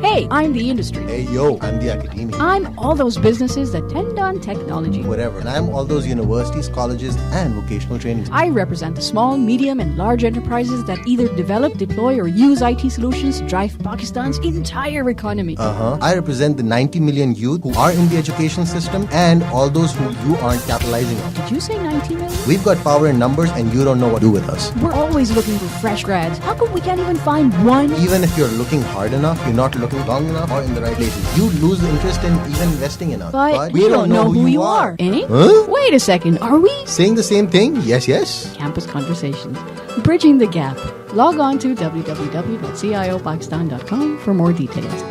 Hey, I'm the industry. Hey yo, I'm the academia. I'm all those businesses that tend on technology. Whatever. And I'm all those universities, colleges, and vocational training. I represent the small, medium, and large enterprises that either develop, deploy, or use IT solutions to drive Pakistan's entire economy. I represent the 90 million youth who are in the education system and all those who you aren't capitalizing on. Did you say 90 million? We've got power in numbers and you don't know what to do with us. We're always looking for fresh grads. How come we can't even find one? Even if you're looking hard enough, you're not looking long enough or in the right places. You lose the interest in even investing in us. But we don't know who you are. Eh? Huh? Wait a second, are we? Saying the same thing? Yes. Campus Conversations. Bridging the gap. Log on to www.ciopakistan.com for more details.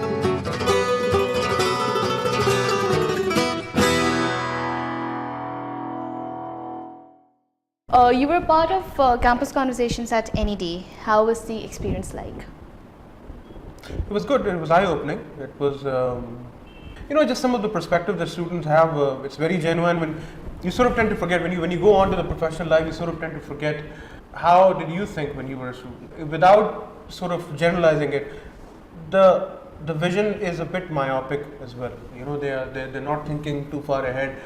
You were part of Campus Conversations at NED. How was the experience like? It was good. It was eye-opening. It was, just some of the perspective that students have. It's very genuine. When you sort of tend to forget when you go on to the professional life, you sort of tend to forget how did you think when you were a student. Without sort of generalizing it, the vision is a bit myopic as well. They're not thinking too far ahead.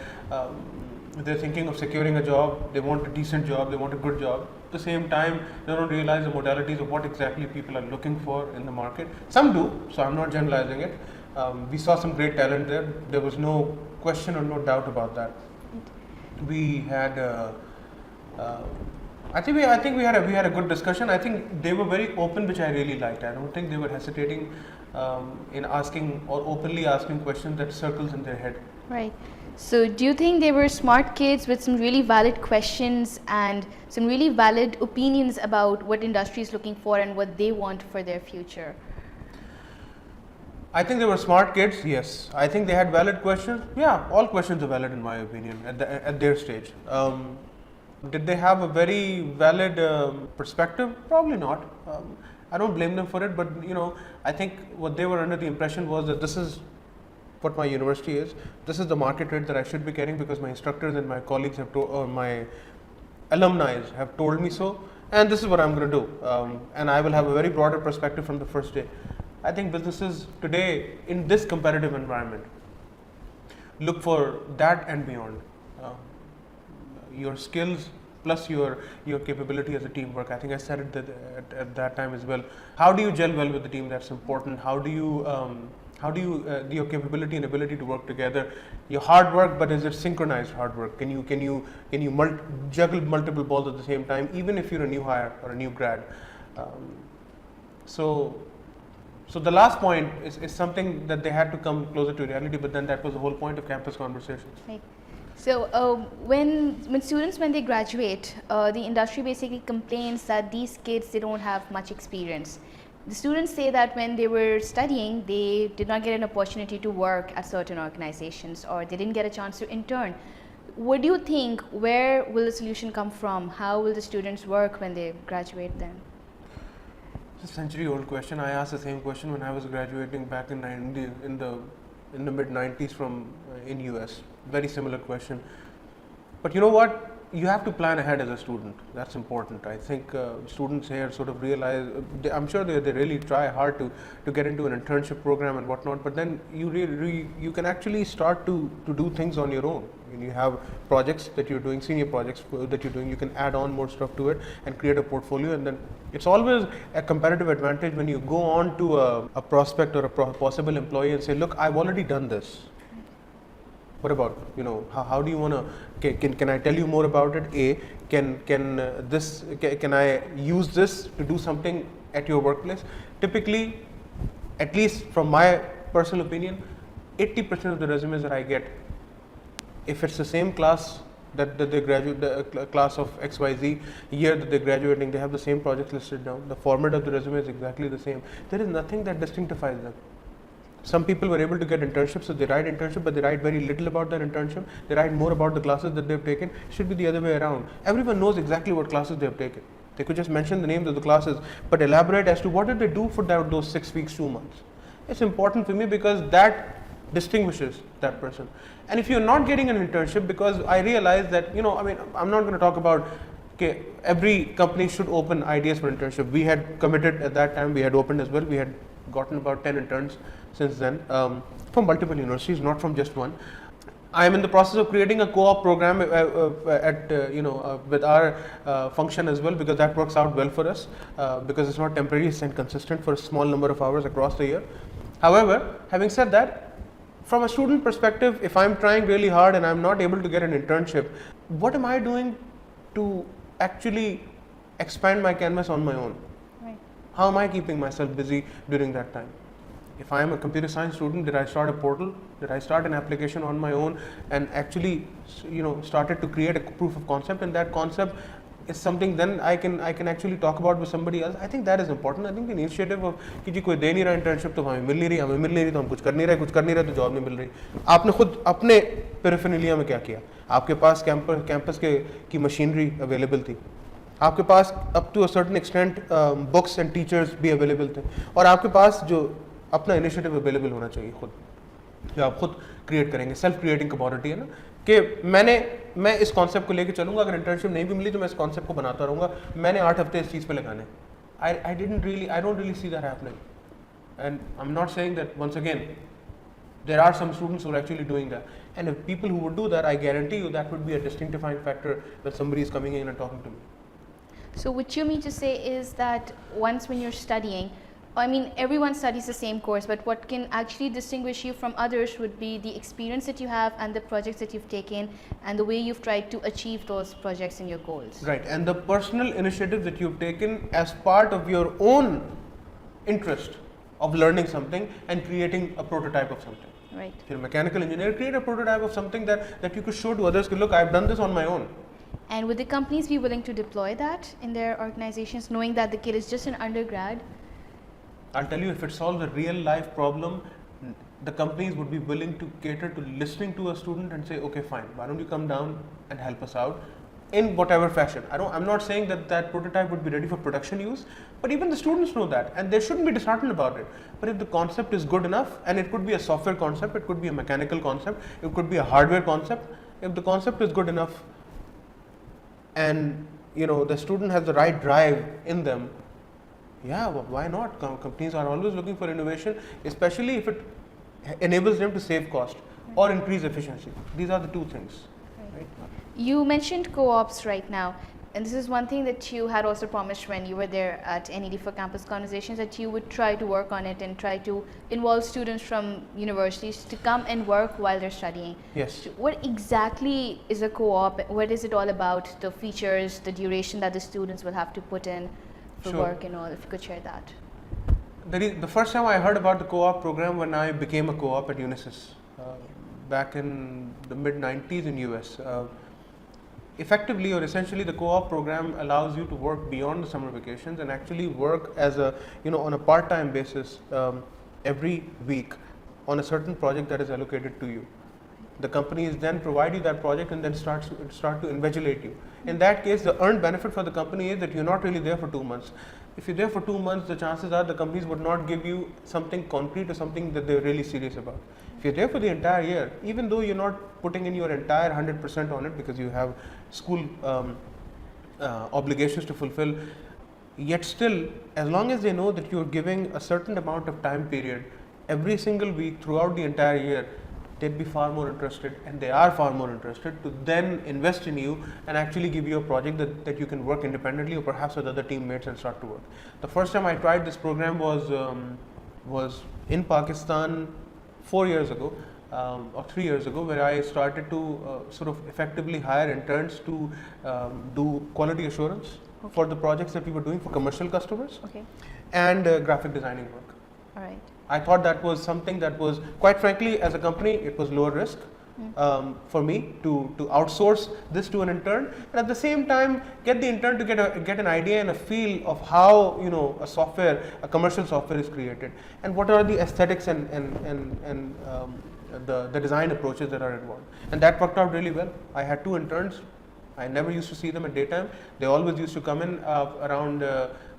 They're thinking of securing a job. They want a decent job. They want a good job. At the same time, they don't realize the modalities of what exactly people are looking for in the market. Some do, so I'm not generalizing it. We saw some great talent there. There was no question or no doubt about that. We had, I think we had a good discussion. I think they were very open, which I really liked. I don't think they were hesitating in asking or openly asking questions that circles in their head. Right. So do you think they were smart kids with some really valid questions and some really valid opinions about what industry is looking for and what they want for their future? I think they were smart kids, yes. I think they had valid questions. Yeah, all questions are valid in my opinion at their stage. Did they have a very valid perspective? Probably not. I don't blame them for it, but I think what they were under the impression was that this is what my university is. This is the market rate that I should be getting because my instructors and my colleagues my alumni have told me so, and this is what I'm going to do. And I will have a very broader perspective from the first day. I think businesses today in this competitive environment look for that and beyond. Your skills plus your capability as a teamwork. I think I said it at that time as well. How do you gel well with the team? That's important. How do you your capability and ability to work together? Your hard work, but is it synchronized hard work? Can you juggle multiple balls at the same time, even if you're a new hire or a new grad? So the last point is something that they had to come closer to reality, but then that was the whole point of Campus Conversations. Right. So when students, when they graduate, the industry basically complains that these kids, they don't have much experience. The students say that when they were studying, they did not get an opportunity to work at certain organizations or they didn't get a chance to intern. What do you think, where will the solution come from? How will the students work when they graduate then? It's a century-old question. I asked the same question when I was graduating back in the mid-90s from in US. Very similar question. But you know what? You have to plan ahead as a student. That's important. I think students here sort of realize, I'm sure they really try hard to get into an internship program and whatnot, but then you can actually start to do things on your own. When you have projects that you're doing, senior projects that you're doing, you can add on more stuff to it and create a portfolio, and then it's always a competitive advantage when you go on to a prospect or a possible employee and say, look, I've already done this. What about, how do you want to, can I tell you more about it? Can I use this to do something at your workplace? Typically, at least from my personal opinion, 80% of the resumes that I get, if it's the same class that they graduate, the class of XYZ year that they're graduating, they have the same projects listed down. The format of the resume is exactly the same. There is nothing that distinctifies them. Some people were able to get internships, so they write internship, but they write very little about their internship. They write more about the classes that they've taken. It should be the other way around. Everyone knows exactly what classes they've taken. They could just mention the names of the classes, but elaborate as to what did they do for those 6 weeks, 2 months. It's important for me because that distinguishes that person. And if you're not getting an internship, because I realize that, I'm not going to talk about, every company should open ideas for internship. We had committed at that time, we had opened as well. We had gotten about 10 interns since then from multiple universities, not from just one. I am in the process of creating a co-op program with our function as well, because that works out well for us, because it's not temporary, it's consistent for a small number of hours across the year. However, having said that, from a student perspective, if I'm trying really hard and I'm not able to get an internship, what am I doing to actually expand my canvas on my own? Right. How am I keeping myself busy during that time? If I am a computer science student, did I start a portal? Did I start an application on my own and actually, started to create a proof of concept? And that concept is something then I can actually talk about with somebody else. I think that is important. I think the initiative of कि जी कोई दे नहीं रहा internship तो हमें मिल नहीं रही तो हम कुछ कर नहीं रहे तो जॉब नहीं मिल रही. आपने खुद अपने पेरिफेरलिया में क्या किया? आपके पास कैंपस की मशीनरी अवेलेबल थी, आपके पास up to a certain extent books and teachers भी अवेलेबल थे, और आपके पास जो अपना इनिशिएटिव अवेलेबल होना चाहिए खुद, जो आप खुद क्रिएट करेंगे. सेल्फ क्रिएटिंग कमोडिटी है ना, कि मैं इस कॉन्सेप्ट को लेके चलूंगा, अगर इंटर्नशिप नहीं भी मिली तो मैं इस कॉन्सेप्ट को बनाता रहूँगा. मैंने 8 हफ्ते इस चीज़ पे लगाने. I don't really see that happening, and I'm not saying that, once again, there are some students who are actually doing that, and if people who would do that, I guarantee you that would be a distinctifying factor when somebody is coming in and talking to me. So what you mean to say is that once when you're studying, I mean, everyone studies the same course, but what can actually distinguish you from others would be the experience that you have and the projects that you've taken and the way you've tried to achieve those projects and your goals. Right, and the personal initiative that you've taken as part of your own interest of learning something and creating a prototype of something. Right. If you're a mechanical engineer, create a prototype of something that you could show to others, look, I've done this on my own. And would the companies be willing to deploy that in their organizations, knowing that the kid is just an undergrad? I'll tell you, if it solves a real life problem, the companies would be willing to cater to listening to a student and say, okay, fine, why don't you come down and help us out in whatever fashion. I'm not saying that prototype would be ready for production use, but even the students know that, and they shouldn't be disheartened about it. But if the concept is good enough, and it could be a software concept, it could be a mechanical concept, it could be a hardware concept, if the concept is good enough and the student has the right drive in them, yeah, why not? Companies are always looking for innovation, especially if it enables them to save cost or increase efficiency. These are the two things. Right? You mentioned co-ops right now, and this is one thing that you had also promised when you were there at NED for Campus Conversations, that you would try to work on it and try to involve students from universities to come and work while they're studying. Yes. What exactly is a co-op? What is it all about? The features, the duration that the students will have to put in for work and all, if you could share that. The first time I heard about the co-op program when I became a co-op at Unisys back in the mid-90s in US. Effectively or essentially, the co-op program allows you to work beyond the summer vacations and actually work as on a part-time basis every week on a certain project that is allocated to you. The companies then provide you that project and then start to invigilate you. In that case, the earned benefit for the company is that you're not really there for 2 months. If you're there for 2 months, the chances are the companies would not give you something concrete or something that they're really serious about. If you're there for the entire year, even though you're not putting in your entire 100% on it because you have school obligations to fulfill, yet still, as long as they know that you're giving a certain amount of time period every single week throughout the entire year, they'd be far more interested, and they are far more interested to then invest in you and actually give you a project that you can work independently or perhaps with other teammates and start to work. The first time I tried this program was in Pakistan 4 years ago or 3 years ago, where I started to sort of effectively hire interns to do quality assurance for the projects that we were doing for commercial customers and graphic designing work. All right. I thought that was something that was, quite frankly, as a company, it was lower risk for me to outsource this to an intern, and at the same time get the intern to get an idea and a feel of how a commercial software is created, and what are the aesthetics and the design approaches that are involved. And that worked out really well. I had 2 interns. I never used to see them at daytime. They always used to come in around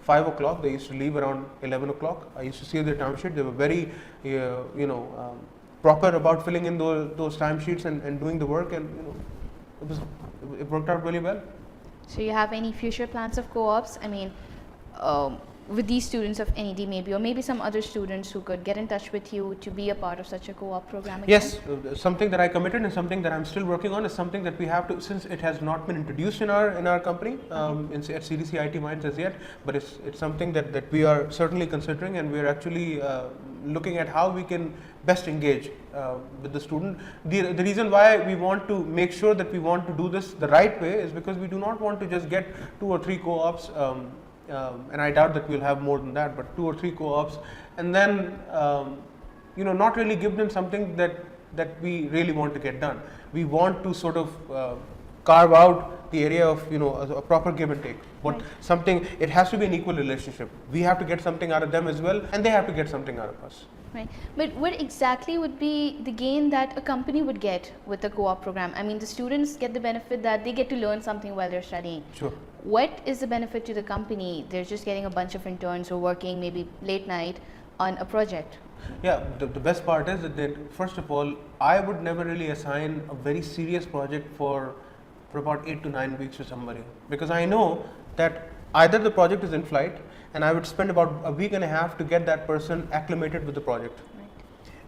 5 o'clock. They used to leave around 11 o'clock. I used to see their timesheet. They were very, proper about filling in those timesheets and doing the work, and it worked out really well. So you have any future plans of co-ops? I mean, with these students of NED maybe, or maybe some other students who could get in touch with you to be a part of such a co-op program again? Yes, something that I committed and something that I'm still working on is something that we have to, since it has not been introduced in our company at CDC IT Minds as yet, but it's something that we are certainly considering, and we are actually looking at how we can best engage with the student. The reason why we want to make sure that we want to do this the right way is because we do not want to just get 2 or 3 co-ops, and I doubt that we'll have more than that, but 2 or 3 co-ops, and then not really give them something that we really want to get done. We want to sort of carve out the area of a proper give and take. But something, it has to be an equal relationship. We have to get something out of them as well, and they have to get something out of us. Right. But what exactly would be the gain that a company would get with the co-op program? I mean, the students get the benefit that they get to learn something while they're studying. Sure. What is the benefit to the company? They're just getting a bunch of interns who are working maybe late night on a project. Yeah, the best part is that first of all, I would never really assign a very serious project for about 8 to 9 weeks to somebody, because I know that either the project is in flight and I would spend about a week and a half to get that person acclimated with the project. Right.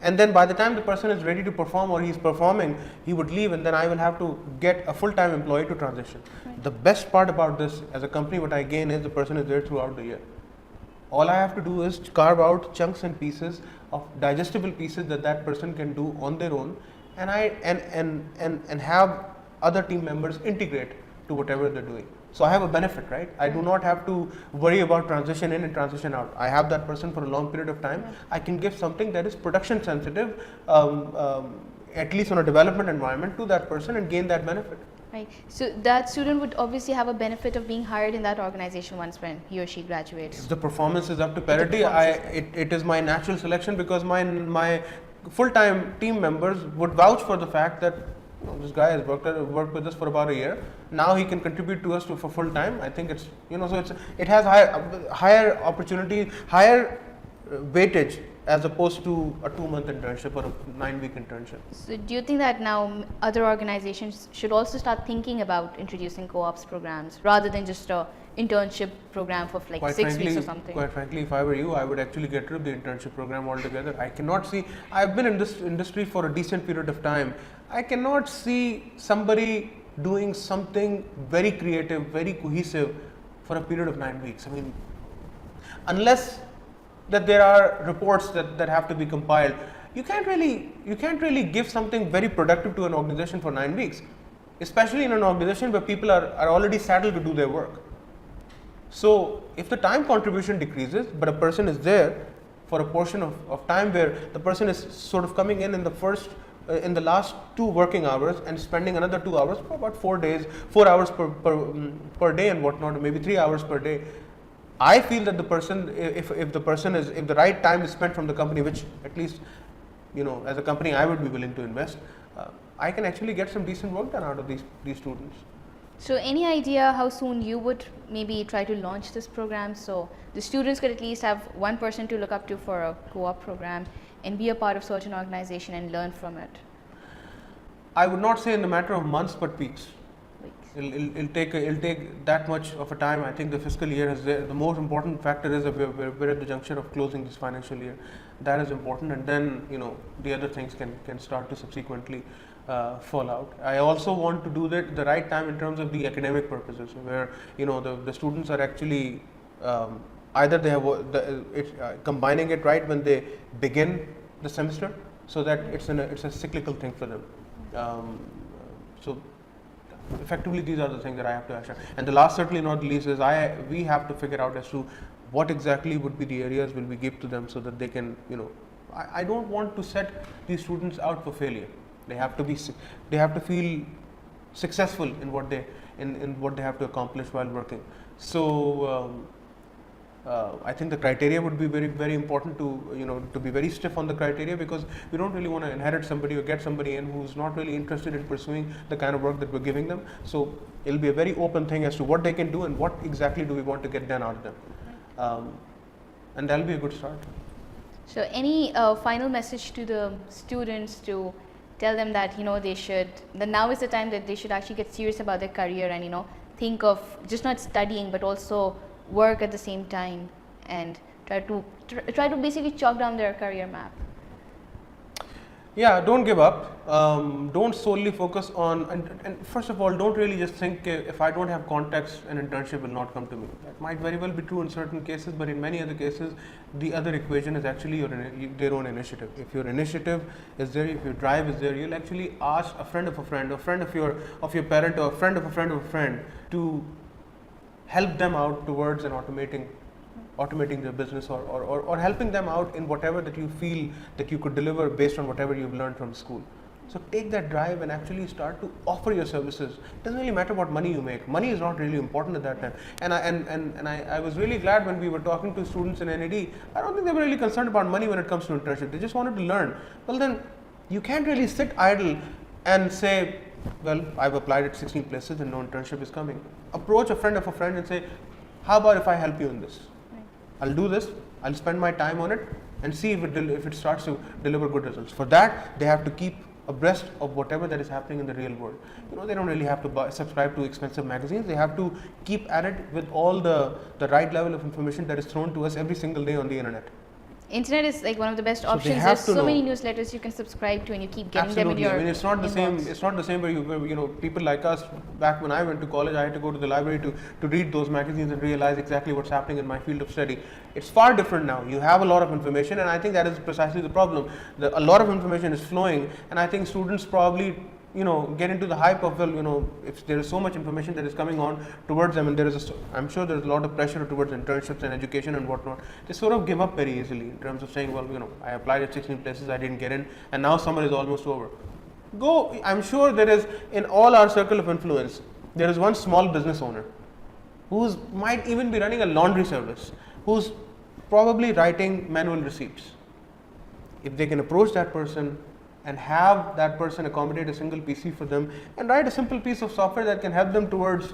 And then by the time the person is ready to perform or he's performing, he would leave, and then I will have to get a full-time employee to transition. Right. The best part about this as a company, what I gain is the person is there throughout the year. All I have to do is carve out chunks and pieces of digestible pieces that person can do on their own, and and have other team members integrate to whatever they're doing. So I have a benefit, right? I do not have to worry about transition in and transition out. I have that person for a long period of time. I can give something that is production sensitive, at least on a development environment, to that person and gain that benefit. Right. So that student would obviously have a benefit of being hired in that organization once when he or she graduates. If the performance is up to parity, it is my natural selection, because my full-time team members would vouch for the fact that this guy has worked with us for about a year. Now he can contribute to us for full time. I think it's so it has higher opportunity, higher weightage as opposed to a 2-month internship or a 9-week internship. So do you think that now other organizations should also start thinking about introducing co-ops programs rather than just a internship program for like 6 weeks or something? Quite frankly, if I were you, I would actually get rid of the internship program altogether. I cannot see, I've been in this industry for a decent period of time. I cannot see somebody doing something very creative, very cohesive for a period of 9 weeks. I mean, unless that there are reports that have to be compiled, you can't really give something very productive to an organization for 9 weeks, especially in an organization where people are already saddled to do their work. So if the time contribution decreases, but a person is there for a portion of time where the person is sort of coming in the last 2 working hours and spending another 2 hours for about 4 days, 4 hours per day and whatnot, or maybe 3 hours per day. I feel that the person, if the right time is spent from the company, which at least as a company I would be willing to invest, I can actually get some decent work done out of these students. So any idea how soon you would maybe try to launch this program so the students could at least have one person to look up to for a co-op program and be a part of such an organization and learn from it? I would not say in the matter of months, but weeks. It'll take that much of a time. I think the fiscal year is there. The most important factor is that we're at the juncture of closing this financial year. That is important, and then the other things can start to subsequently fall out. I also want to do that at the right time in terms of the academic purposes, where the students are actually either they have combining it right when they begin the semester, so that it's a cyclical thing for them. So effectively, these are the things that I have to action. And the last, certainly not the least, is we have to figure out as to what exactly would be the areas will we give to them so that they can I don't want to set these students out for failure. They have to feel successful in what they have to accomplish while working. So I think the criteria would be very, very important to be very stiff on the criteria, because we don't really want to inherit somebody or get somebody in who's not really interested in pursuing the kind of work that we're giving them. So it'll be a very open thing as to what they can do and what exactly do we want to get done out of them, and that'll be a good start. So any final message to the students to tell them that that now is the time that they should actually get serious about their career and think of just not studying but also work at the same time and try to basically chalk down their career map? Yeah, don't give up. Don't solely focus on, and first of all, don't really just think if I don't have contacts, an internship will not come to me. That might very well be true in certain cases, but in many other cases, the other equation is actually their own initiative. If your initiative is there, if your drive is there, you'll actually ask a friend of a friend, a friend of your parent, or a friend of a friend of a friend to help them out towards automating their business, or helping them out in whatever that you feel that you could deliver based on whatever you've learned from school. So take that drive and actually start to offer your services. It doesn't really matter what money you make. Money is not really important at that time. And I was really glad when we were talking to students in NAD. I don't think they were really concerned about money when it comes to internship. They just wanted to learn. Well, then you can't really sit idle and say, well, I've applied at 16 places and no internship is coming. Approach a friend of a friend and say, how about if I help you in this? I'll do this, I'll spend my time on it and see if it starts to deliver good results. For that, they have to keep abreast of whatever that is happening in the real world. They don't really have to subscribe to expensive magazines. They have to keep at it with all the right level of information that is thrown to us every single day on the internet. Internet is like one of the best options. There's so many newsletters you can subscribe to, and you keep getting them in your it's not the same. It's not the same where people like us. Back when I went to college, I had to go to the library to read those magazines and realize exactly what's happening in my field of study. It's far different now. You have a lot of information, and I think that is precisely the problem. A lot of information is flowing, and I think students probably get into the hype of, if there is so much information that is coming on towards them, and I'm sure there's a lot of pressure towards internships and education and whatnot, they sort of give up very easily in terms of saying, well, I applied at 16 places, I didn't get in, and now summer is almost over. I'm sure there is, in all our circle of influence, there is one small business owner who might even be running a laundry service, who's probably writing manual receipts. If they can approach that person and have that person accommodate a single PC for them and write a simple piece of software that can help them towards,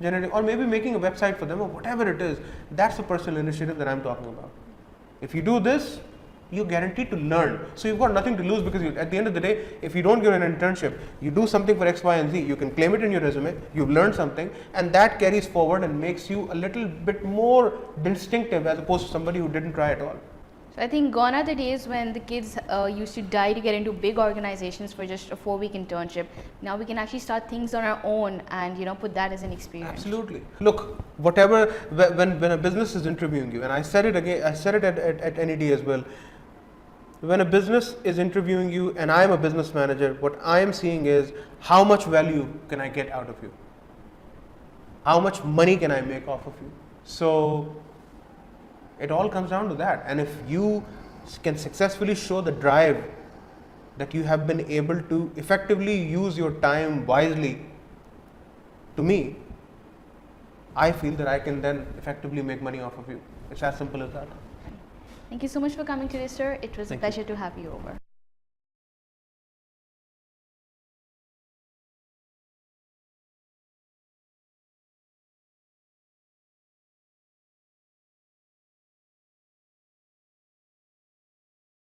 generating, or maybe making a website for them, or whatever it is, that's the personal initiative that I'm talking about. If you do this, you're guaranteed to learn. So you've got nothing to lose, because at the end of the day, if you don't get an internship, you do something for X, Y, and Z, you can claim it in your resume, you've learned something, and that carries forward and makes you a little bit more distinctive as opposed to somebody who didn't try at all. So I think gone are the days when the kids used to die to get into big organizations for just a 4-week internship. Now we can actually start things on our own and put that as an experience. Absolutely. Look, when a business is interviewing you, and I said it again, I said it at NED as well. When a business is interviewing you and I am a business manager, what I am seeing is how much value can I get out of you? How much money can I make off of you? So it all comes down to that. And if you can successfully show the drive that you have been able to effectively use your time wisely, to me, I feel that I can then effectively make money off of you. It's as simple as that. Thank you so much for coming today, sir. It was a pleasure to have you over.